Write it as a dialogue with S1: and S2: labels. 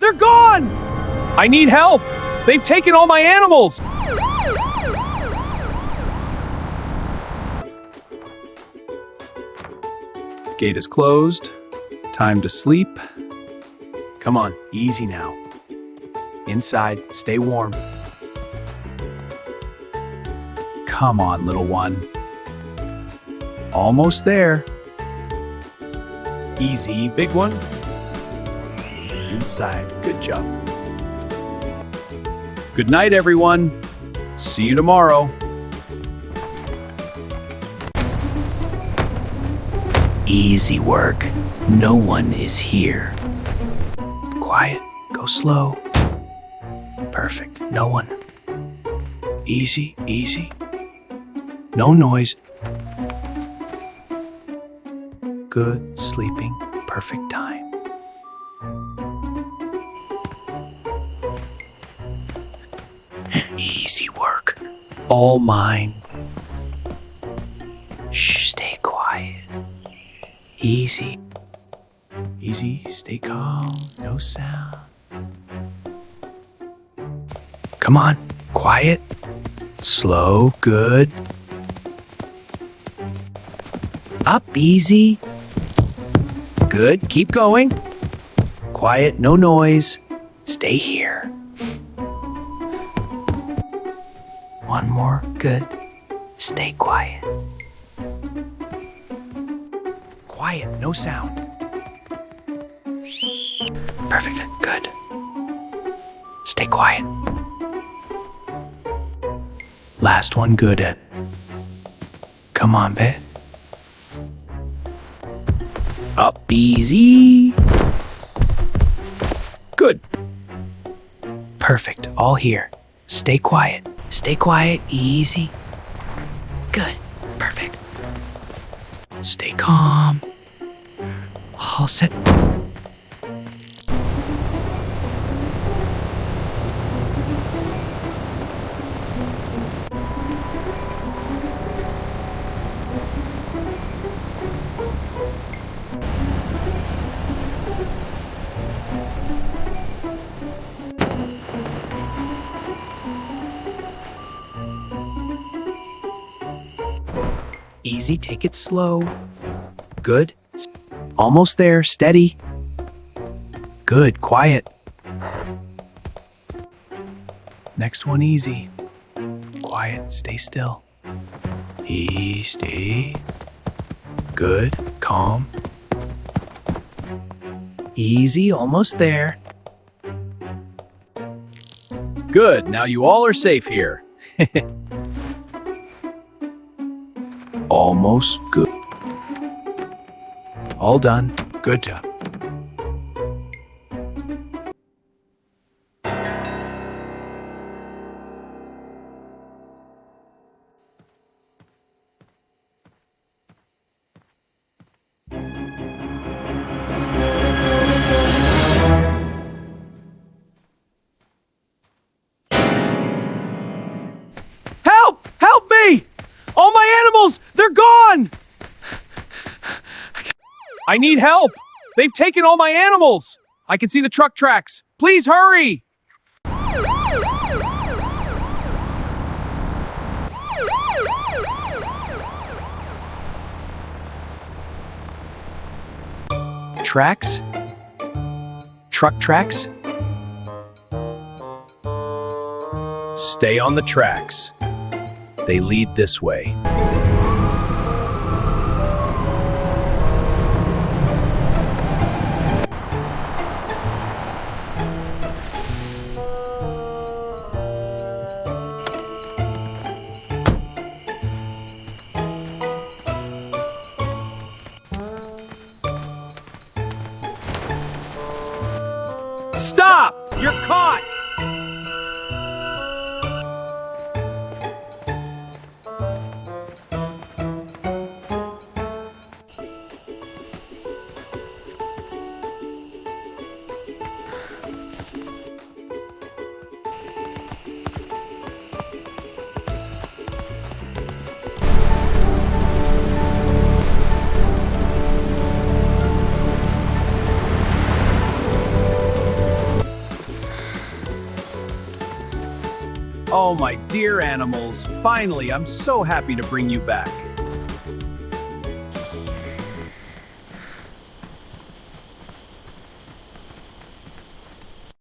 S1: They're gone! I need help! They've taken all my animals! Gate is closed. Time to sleep. Come on, easy now. Inside, stay warm. Come on, little one. Almost there. Easy, big one. Inside, good job. Good night, everyone. See you tomorrow. Easy work. No one is here. Quiet. Go slow. Perfect. No one. Easy, easy. No noise. Good sleeping. Perfect time. Easy work. All mine. Shh, stay quiet. Easy. Easy, stay calm, no sound. Come on, quiet. Slow, good. Up, easy. Good, keep going. Quiet, no noise. Stay here. One more, good. Stay quiet. Quiet, no sound. Perfect, good. Stay quiet. Last one, good at. Come on, babe. Up, easy. Good. Perfect, all here. Stay quiet. Stay quiet, easy. Good, perfect. Stay calm. All set. Easy, take it slow. Good. Almost there, steady. Good, quiet. Next one, easy. Quiet, stay still. Stay. Good, calm. Easy, almost there. Good, now you all are safe here. Almost good. All done. Good job. Help! Help me! All my animals! They're gone! I need help! They've taken all my animals! I can see the truck tracks. Please hurry! Tracks? Truck tracks? Stay on the tracks. They lead this way. Stop! You're caught! Oh, my dear animals, finally, I'm so happy to bring you back.